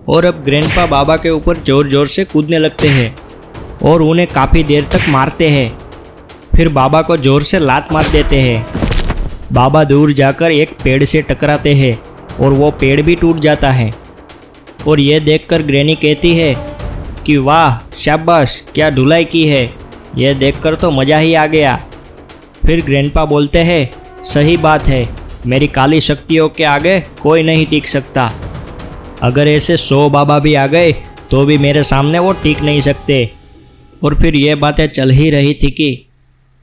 और अब ग्रैंडपा बाबा के ऊपर जोर जोर से कूदने लगते हैं और उन्हें काफ़ी देर तक मारते हैं। फिर बाबा को जोर से लात मार देते हैं। बाबा दूर जाकर एक पेड़ से टकराते हैं और वो पेड़ भी टूट जाता है। और ये देखकर ग्रैनी कहती है कि वाह शाबाश, क्या धुलाई की है, यह देखकर तो मज़ा ही आ गया। फिर ग्रैंडपा बोलते हैं सही बात है, मेरी काली शक्तियों के आगे कोई नहीं टिक सकता। अगर ऐसे 100 बाबा भी आ गए तो भी मेरे सामने वो टिक नहीं सकते। और फिर ये बातें चल ही रही थी कि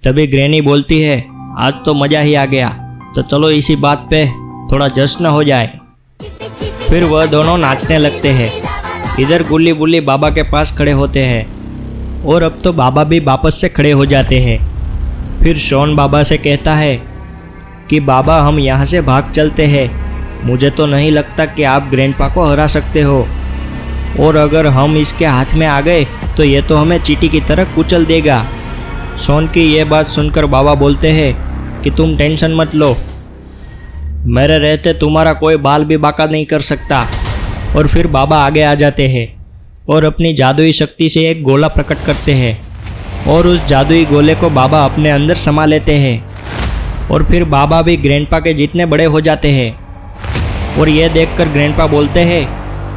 तभी ग्रैनी बोलती है आज तो मज़ा ही आ गया, तो चलो इसी बात पे थोड़ा जश्न हो जाए। फिर वह दोनों नाचने लगते हैं। इधर गुल्ली बुल्ली बाबा के पास खड़े होते हैं और अब तो बाबा भी वापस से खड़े हो जाते हैं। फिर शॉन बाबा से कहता है कि बाबा हम यहाँ से भाग चलते हैं, मुझे तो नहीं लगता कि आप ग्रैंडपा को हरा सकते हो, और अगर हम इसके हाथ में आ गए तो ये तो हमें चींटी की तरह कुचल देगा। शॉन की ये बात सुनकर बाबा बोलते हैं कि तुम टेंशन मत लो, मेरे रहते तुम्हारा कोई बाल भी बाका नहीं कर सकता। और फिर बाबा आगे आ जाते हैं और अपनी जादुई शक्ति से एक गोला प्रकट करते हैं और उस जादुई गोले को बाबा अपने अंदर समा लेते हैं। और फिर बाबा भी ग्रैंडपा के जितने बड़े हो जाते हैं। और यह देखकर ग्रैंडपा बोलते हैं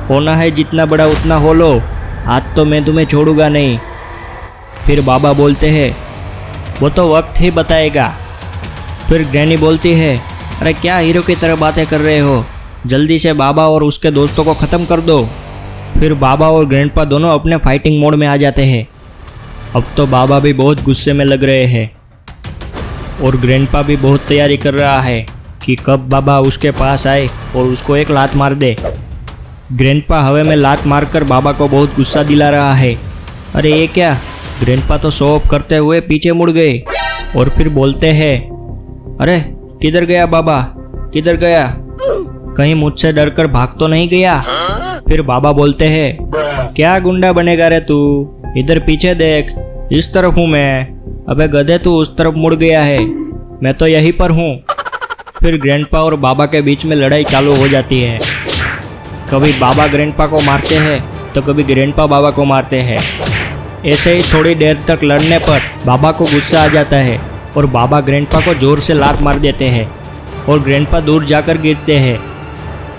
होना है जितना बड़ा उतना हो लो, आज तो मैं तुम्हें छोड़ूंगा नहीं। फिर बाबा बोलते हैं वो तो वक्त ही बताएगा। फिर ग्रैनी बोलती है अरे क्या हीरो की तरह बातें कर रहे हो, जल्दी से बाबा और उसके दोस्तों को ख़त्म कर दो। फिर बाबा और ग्रैंडपा दोनों अपने फाइटिंग मोड में आ जाते हैं। अब तो बाबा भी बहुत गुस्से में लग रहे हैं और ग्रैंडपा भी बहुत तैयारी कर रहा है कि कब बाबा उसके पास आए और उसको एक लात मार दे। ग्रैंडपा हवा में लात मारकर बाबा को बहुत गुस्सा दिला रहा है। अरे ये क्या, ग्रैंडपा तो शो ऑफ करते हुए पीछे मुड़ गए और फिर बोलते हैं अरे किधर गया बाबा, किधर गया, कहीं मुझसे डरकर भाग तो नहीं गया। फिर बाबा बोलते हैं क्या गुंडा बनेगा रे तू, इधर पीछे देख, इस तरफ हूँ मैं। अबे गधे तू उस तरफ मुड़ गया है, मैं तो यहीं पर हूँ। फिर ग्रैंडपा और बाबा के बीच में लड़ाई चालू हो जाती है। कभी बाबा ग्रैंडपा को मारते हैं तो कभी ग्रैंडपा बाबा को मारते हैं। ऐसे ही थोड़ी देर तक लड़ने पर बाबा को गुस्सा आ जाता है और बाबा ग्रैंडपा को जोर से लात मार देते हैं और ग्रैंडपा दूर जाकर गिरते हैं।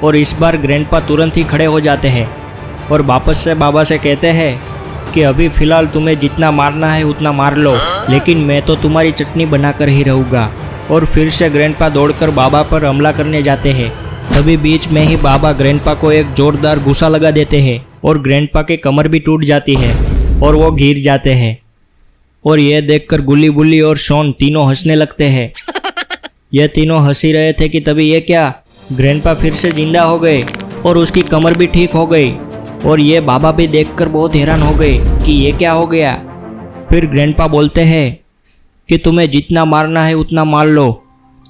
और इस बार ग्रैंडपा तुरंत ही खड़े हो जाते हैं और वापस से बाबा से कहते हैं कि अभी फ़िलहाल तुम्हें जितना मारना है उतना मार लो, लेकिन मैं तो तुम्हारी चटनी बनाकर ही रहूँगा। और फिर से ग्रैंडपा दौड़कर बाबा पर हमला करने जाते हैं। तभी बीच में ही बाबा ग्रैंडपा को एक जोरदार घूसा लगा देते हैं और ग्रैंडपा की कमर भी टूट जाती है और वो गिर जाते हैं। और यह देखकर गुल्ली बुल्ली और शॉन तीनों हंसने लगते हैं। ये तीनों हंसी रहे थे कि तभी ये क्या, ग्रैंडपा फिर से जिंदा हो गए और उसकी कमर भी ठीक हो गई। और ये बाबा भी देखकर बहुत हैरान हो गए कि ये क्या हो गया। फिर ग्रैंडपा बोलते हैं कि तुम्हें जितना मारना है उतना मार लो,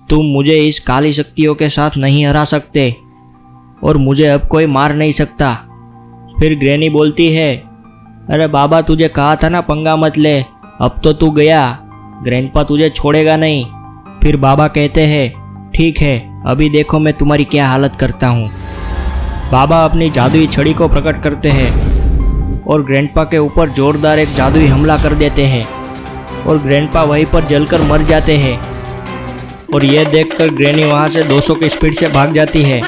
तुम मुझे इस काली शक्तियों के साथ नहीं हरा सकते और मुझे अब कोई मार नहीं सकता। फिर ग्रैनी बोलती है अरे बाबा तुझे कहा था ना पंगा मत ले, अब तो तू गया, ग्रैंडपा तुझे छोड़ेगा नहीं। फिर बाबा कहते हैं ठीक है, अभी देखो मैं तुम्हारी क्या हालत करता हूँ। बाबा अपनी जादुई छड़ी को प्रकट करते हैं और ग्रैंडपा के ऊपर जोरदार एक जादुई हमला कर देते हैं और ग्रैंडपा वहीं पर जलकर मर जाते हैं। और यह देखकर ग्रैनी वहाँ से 200 की स्पीड से भाग जाती है।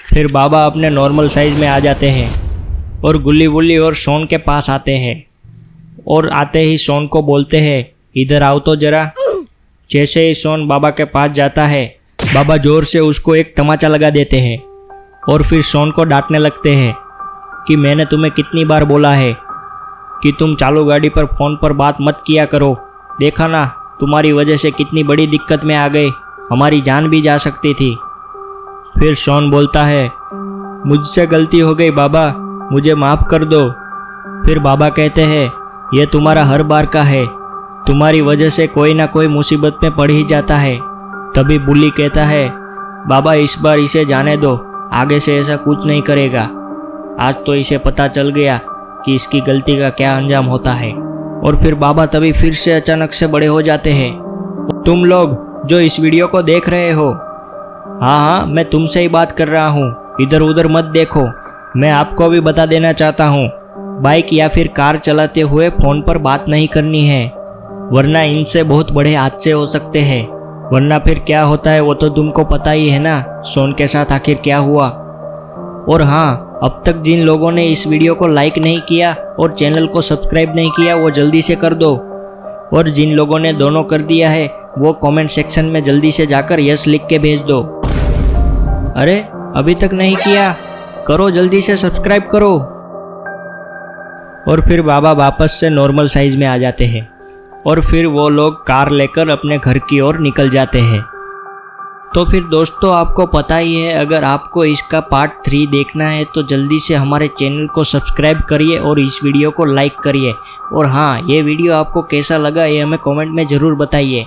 फिर बाबा अपने नॉर्मल साइज़ में आ जाते हैं और गुल्ली बुल्ली और शॉन के पास आते हैं और आते ही शॉन को बोलते हैं इधर आओ तो जरा। जैसे ही शॉन बाबा के पास जाता है, बाबा जोर से उसको एक तमाचा लगा देते हैं और फिर शॉन को डांटने लगते हैं कि मैंने तुम्हें कितनी बार बोला है कि तुम चालू गाड़ी पर फ़ोन पर बात मत किया करो, देखा ना तुम्हारी वजह से कितनी बड़ी दिक्कत में आ गए, हमारी जान भी जा सकती थी। फिर शॉन बोलता है मुझसे गलती हो गई बाबा, मुझे माफ़ कर दो। फिर बाबा कहते हैं यह तुम्हारा हर बार का है, तुम्हारी वजह से कोई ना कोई मुसीबत में पड़ ही जाता है। तभी बुल्ली कहता है बाबा इस बार इसे जाने दो, आगे से ऐसा कुछ नहीं करेगा। आज तो इसे पता चल गया कि इसकी गलती का क्या अंजाम होता है। और फिर बाबा तभी फिर से अचानक से बड़े हो जाते हैं। तुम लोग जो इस वीडियो को देख रहे हो, हाँ मैं तुमसे ही बात कर रहा हूँ, इधर उधर मत देखो, मैं आपको भी बता देना चाहता हूँ, बाइक या फिर कार चलाते हुए फ़ोन पर बात नहीं करनी है, वरना इनसे बहुत बड़े हादसे हो सकते हैं। वरना फिर क्या होता है वो तो तुमको पता ही है ना, सोन के साथ आखिर क्या हुआ। और हाँ, अब तक जिन लोगों ने इस वीडियो को लाइक नहीं किया और चैनल को सब्सक्राइब नहीं किया वो जल्दी से कर दो, और जिन लोगों ने दोनों कर दिया है वो कमेंट सेक्शन में जल्दी से जाकर यस लिख के भेज दो। अरे अभी तक नहीं किया, करो जल्दी से, सब्सक्राइब करो। और फिर बाबा वापस से नॉर्मल साइज में आ जाते हैं और फिर वो लोग कार लेकर अपने घर की ओर निकल जाते हैं। तो फिर दोस्तों आपको पता ही है, अगर आपको इसका पार्ट 3 देखना है तो जल्दी से हमारे चैनल को सब्सक्राइब करिए और इस वीडियो को लाइक करिए। और हाँ, ये वीडियो आपको कैसा लगा ये हमें कमेंट में ज़रूर बताइए।